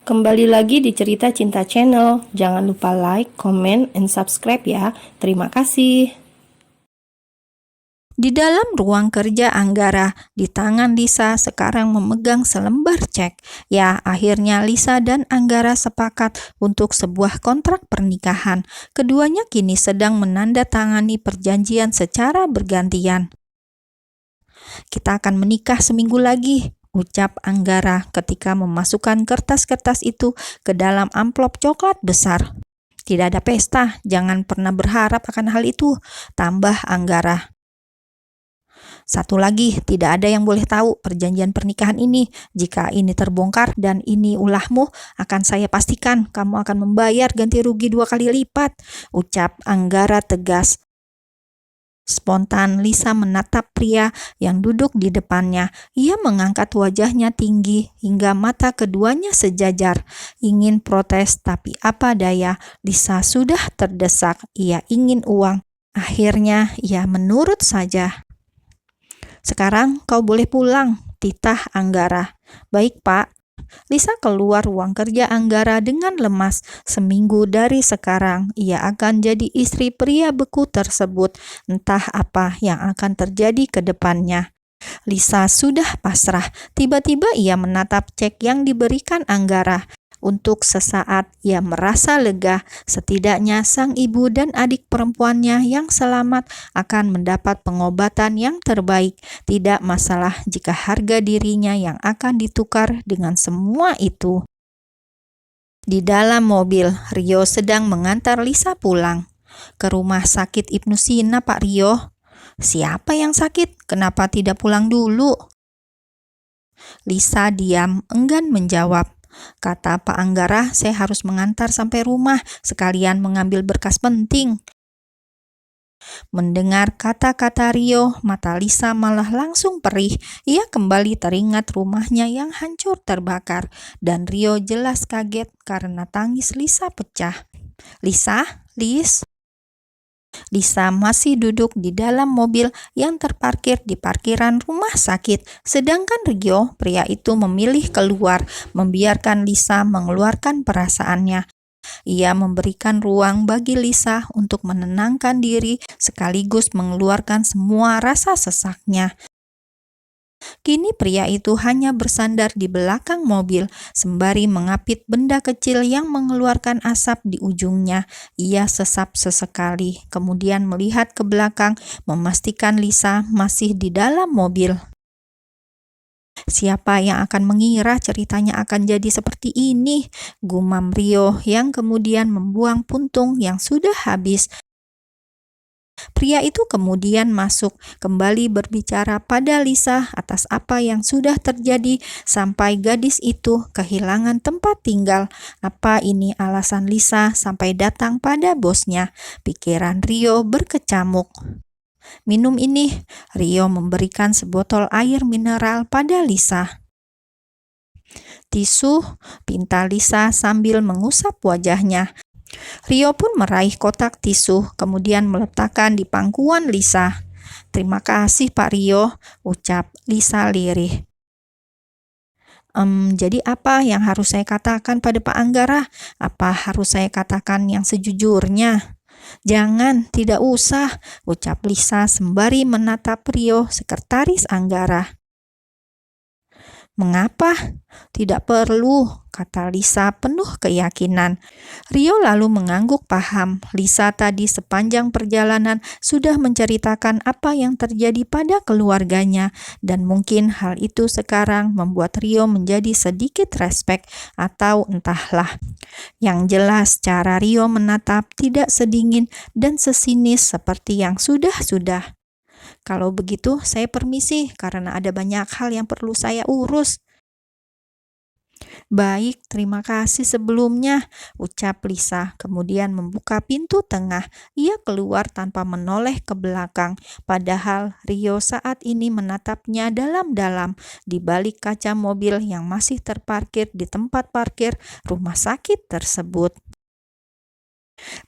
Kembali lagi di Cerita Cinta Channel. Jangan lupa like, comment, and subscribe ya. Terima kasih. Di dalam ruang kerja Anggara, di tangan Lisa sekarang memegang selembar cek. Ya, akhirnya Lisa dan Anggara sepakat untuk sebuah kontrak pernikahan. Keduanya kini sedang menandatangani perjanjian secara bergantian. Kita akan menikah seminggu lagi, ucap Anggara ketika memasukkan kertas-kertas itu ke dalam amplop coklat besar. Tidak ada pesta, jangan pernah berharap akan hal itu, tambah Anggara. Satu lagi, tidak ada yang boleh tahu perjanjian pernikahan ini. Jika ini terbongkar dan ini ulahmu, akan saya pastikan kamu akan membayar ganti rugi 2 kali lipat, ucap Anggara tegas. Spontan Lisa menatap pria yang duduk di depannya. Ia mengangkat wajahnya tinggi hingga mata keduanya sejajar. Ingin protes, tapi apa daya, Lisa sudah terdesak. Ia ingin uang. Akhirnya ia menurut saja. Sekarang kau boleh pulang, titah Anggara. Baik, Pak. Lisa keluar ruang kerja Anggara dengan lemas. Seminggu dari sekarang, ia akan jadi istri pria beku tersebut. Entah apa yang akan terjadi ke depannya. Lisa sudah pasrah. Tiba-tiba ia menatap cek yang diberikan Anggara. Untuk sesaat ia merasa lega, setidaknya sang ibu dan adik perempuannya yang selamat akan mendapat pengobatan yang terbaik. Tidak masalah jika harga dirinya yang akan ditukar dengan semua itu. Di dalam mobil, Rio sedang mengantar Lisa pulang. Ke rumah sakit Ibnu Sina, Pak Rio. Siapa yang sakit? Kenapa tidak pulang dulu? Lisa diam, enggan menjawab. Kata Pak Anggara, saya harus mengantar sampai rumah, sekalian mengambil berkas penting. Mendengar kata-kata Rio, mata Lisa malah langsung perih. Ia kembali teringat rumahnya yang hancur terbakar, dan Rio jelas kaget karena tangis Lisa pecah. Lisa, Lisa masih duduk di dalam mobil yang terparkir di parkiran rumah sakit, sedangkan Rio, pria itu memilih keluar, membiarkan Lisa mengeluarkan perasaannya. Ia memberikan ruang bagi Lisa untuk menenangkan diri sekaligus mengeluarkan semua rasa sesaknya. Kini pria itu hanya bersandar di belakang mobil, sembari mengapit benda kecil yang mengeluarkan asap di ujungnya. Ia sesap sesekali, kemudian melihat ke belakang, memastikan Lisa masih di dalam mobil. Siapa yang akan mengira ceritanya akan jadi seperti ini? Gumam Rio yang kemudian membuang puntung yang sudah habis. Pria itu kemudian masuk, kembali berbicara pada Lisa atas apa yang sudah terjadi sampai gadis itu kehilangan tempat tinggal. Apa ini alasan Lisa sampai datang pada bosnya? Pikiran Rio berkecamuk. Minum ini, Rio memberikan sebotol air mineral pada Lisa. Tisu, pinta Lisa sambil mengusap wajahnya. Rio pun meraih kotak tisu, kemudian meletakkan di pangkuan Lisa. Terima kasih Pak Rio, ucap Lisa lirih. Jadi apa yang harus saya katakan pada Pak Anggara? Apa harus saya katakan yang sejujurnya? Jangan, tidak usah, ucap Lisa sembari menatap Rio, sekretaris Anggara. Mengapa? Tidak perlu, kata Lisa penuh keyakinan. Rio lalu mengangguk paham. Lisa tadi sepanjang perjalanan sudah menceritakan apa yang terjadi pada keluarganya, dan mungkin hal itu sekarang membuat Rio menjadi sedikit respek atau entahlah. Yang jelas cara Rio menatap tidak sedingin dan sesinis seperti yang sudah-sudah. Kalau begitu, saya permisi karena ada banyak hal yang perlu saya urus. Baik, terima kasih sebelumnya, ucap Lisa, kemudian membuka pintu tengah. Ia keluar tanpa menoleh ke belakang, padahal Rio saat ini menatapnya dalam-dalam di balik kaca mobil yang masih terparkir di tempat parkir rumah sakit tersebut.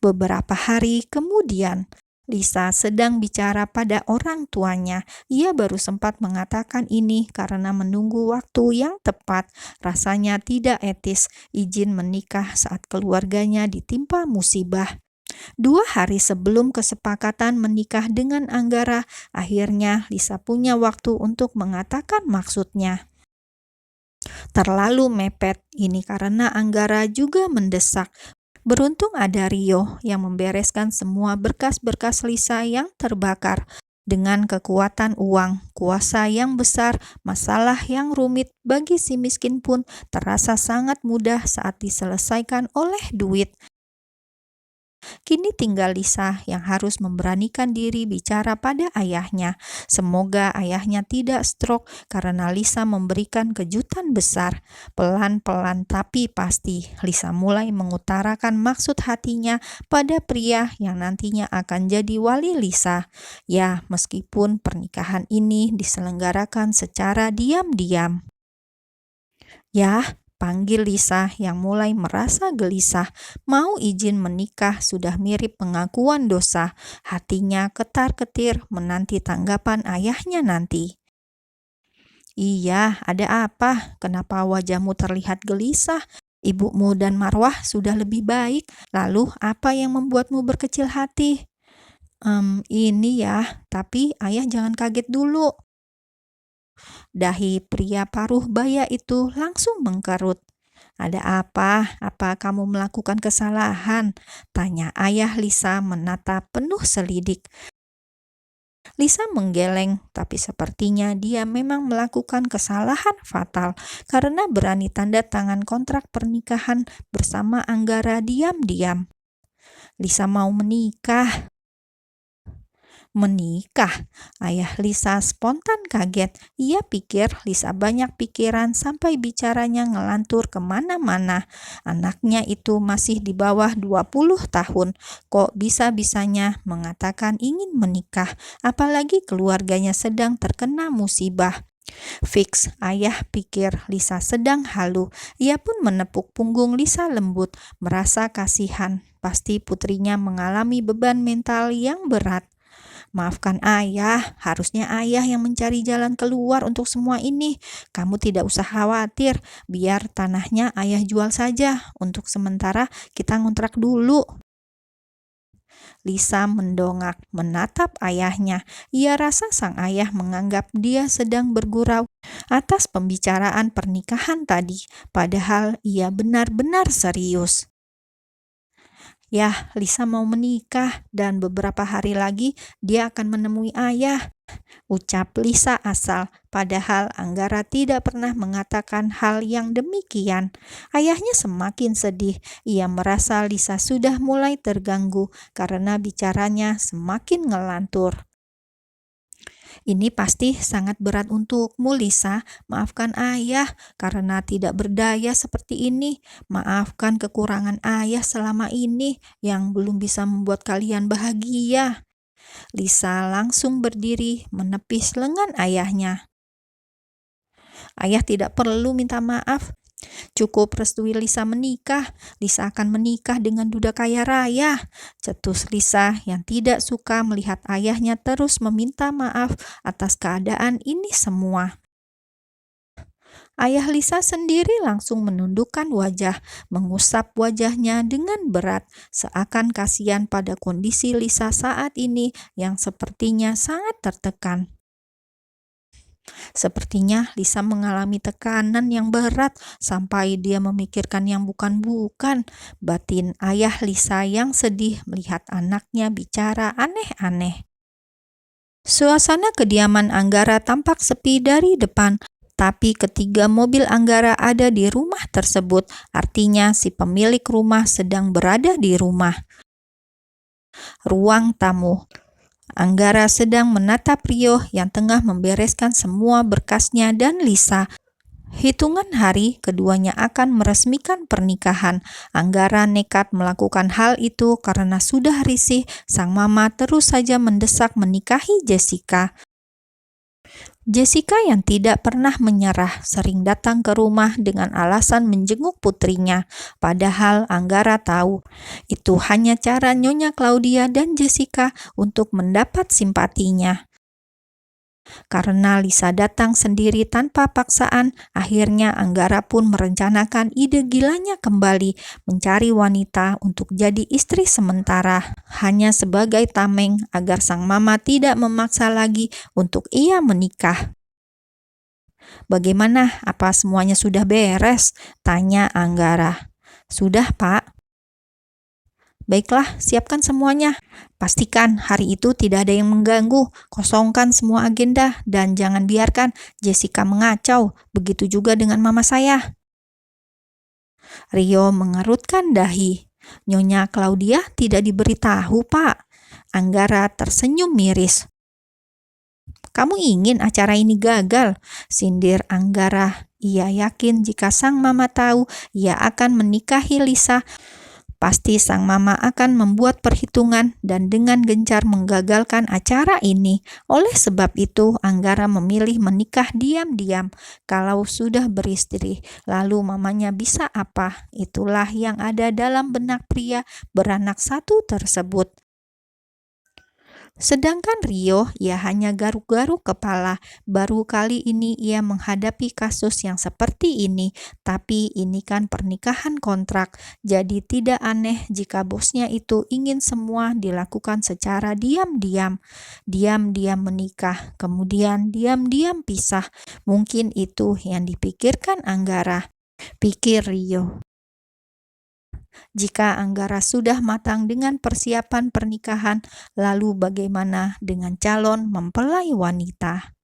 Beberapa hari kemudian, Lisa sedang bicara pada orang tuanya. Ia baru sempat mengatakan ini karena menunggu waktu yang tepat. Rasanya tidak etis izin menikah saat keluarganya ditimpa musibah. 2 hari sebelum kesepakatan menikah dengan Anggara, akhirnya Lisa punya waktu untuk mengatakan maksudnya. Terlalu mepet, ini karena Anggara juga mendesak. Beruntung ada Rio yang membereskan semua berkas-berkas Lisa yang terbakar. Dengan kekuatan uang, kuasa yang besar, masalah yang rumit bagi si miskin pun terasa sangat mudah saat diselesaikan oleh duit. Kini tinggal Lisa yang harus memberanikan diri bicara pada ayahnya. Semoga ayahnya tidak stroke karena Lisa memberikan kejutan besar. Pelan-pelan tapi pasti, Lisa mulai mengutarakan maksud hatinya pada pria yang nantinya akan jadi wali Lisa. Ya, meskipun pernikahan ini diselenggarakan secara diam-diam. Ya, panggil Lisa yang mulai merasa gelisah. Mau izin menikah sudah mirip pengakuan dosa. Hatinya ketar-ketir menanti tanggapan ayahnya nanti. Iya, ada apa? Kenapa wajahmu terlihat gelisah? Ibumu dan Marwah sudah lebih baik. Lalu apa yang membuatmu berkecil hati? Ini ya, tapi ayah jangan kaget dulu. Dahi pria paruh baya itu langsung mengkerut. Ada apa? Apa kamu melakukan kesalahan? Tanya ayah Lisa menatap penuh selidik. Lisa menggeleng, tapi sepertinya dia memang melakukan kesalahan fatal karena berani tanda tangan kontrak pernikahan bersama Anggara diam-diam. Lisa mau menikah. Menikah? Ayah Lisa spontan kaget. Ia pikir Lisa banyak pikiran sampai bicaranya ngelantur kemana-mana. Anaknya itu masih di bawah 20 tahun. Kok bisa-bisanya mengatakan ingin menikah? Apalagi keluarganya sedang terkena musibah. Fix, ayah pikir Lisa sedang halu. Ia pun menepuk punggung Lisa lembut, merasa kasihan. Pasti putrinya mengalami beban mental yang berat. Maafkan ayah, harusnya ayah yang mencari jalan keluar untuk semua ini. Kamu tidak usah khawatir, biar tanahnya ayah jual saja. Untuk sementara kita ngontrak dulu. Lisa mendongak, menatap ayahnya. Ia rasa sang ayah menganggap dia sedang bergurau atas pembicaraan pernikahan tadi, padahal ia benar-benar serius. Ya, Lisa mau menikah dan beberapa hari lagi dia akan menemui ayah. Ucap Lisa asal, padahal Anggara tidak pernah mengatakan hal yang demikian. Ayahnya semakin sedih. Ia merasa Lisa sudah mulai terganggu karena bicaranya semakin ngelantur. Ini pasti sangat berat untukmu, Lisa. Maafkan ayah karena tidak berdaya seperti ini. Maafkan kekurangan ayah selama ini yang belum bisa membuat kalian bahagia. Lisa langsung berdiri menepis lengan ayahnya. Ayah tidak perlu minta maaf. Cukup restui Lisa menikah. Lisa akan menikah dengan duda kaya raya. Cetus Lisa yang tidak suka melihat ayahnya terus meminta maaf atas keadaan ini semua. Ayah Lisa sendiri langsung menundukkan wajah, mengusap wajahnya dengan berat, seakan kasihan pada kondisi Lisa saat ini yang sepertinya sangat tertekan. Sepertinya Lisa mengalami tekanan yang berat sampai dia memikirkan yang bukan-bukan. Batin ayah Lisa yang sedih melihat anaknya bicara aneh-aneh. Suasana kediaman Anggara tampak sepi dari depan, tapi ketiga mobil Anggara ada di rumah tersebut. Artinya si pemilik rumah sedang berada di rumah. Ruang tamu. Anggara sedang menatap Rio yang tengah membereskan semua berkasnya dan Lisa. Hitungan hari keduanya akan meresmikan pernikahan. Anggara nekat melakukan hal itu karena sudah risih sang mama terus saja mendesak menikahi Jessica. Jessica yang tidak pernah menyerah sering datang ke rumah dengan alasan menjenguk putrinya. Padahal Anggara tahu itu hanya cara Nyonya Claudia dan Jessica untuk mendapat simpatinya. Karena Lisa datang sendiri tanpa paksaan, akhirnya Anggara pun merencanakan ide gilanya kembali mencari wanita untuk jadi istri sementara, hanya sebagai tameng agar sang mama tidak memaksa lagi untuk ia menikah. "Bagaimana? Apa semuanya sudah beres?" tanya Anggara. "Sudah, Pak." "Baiklah, siapkan semuanya. Pastikan hari itu tidak ada yang mengganggu. Kosongkan semua agenda dan jangan biarkan Jessica mengacau. Begitu juga dengan mama saya." Rio mengerutkan dahi. "Nyonya Claudia tidak diberitahu, Pak." Anggara tersenyum miris. "Kamu ingin acara ini gagal?" sindir Anggara. Ia yakin jika sang mama tahu ia akan menikahi Lisa, pasti sang mama akan membuat perhitungan dan dengan gencar menggagalkan acara ini. Oleh sebab itu, Anggara memilih menikah diam-diam. Kalau sudah beristri, lalu mamanya bisa apa? Itulah yang ada dalam benak pria beranak satu tersebut. Sedangkan Rio, ia hanya garuk-garuk kepala. Baru kali ini ia menghadapi kasus yang seperti ini. Tapi ini kan pernikahan kontrak, jadi tidak aneh jika bosnya itu ingin semua dilakukan secara diam-diam. Diam-diam menikah, kemudian diam-diam pisah. Mungkin itu yang dipikirkan Anggara, pikir Rio. Jika Anggara sudah matang dengan persiapan pernikahan, lalu bagaimana dengan calon mempelai wanita?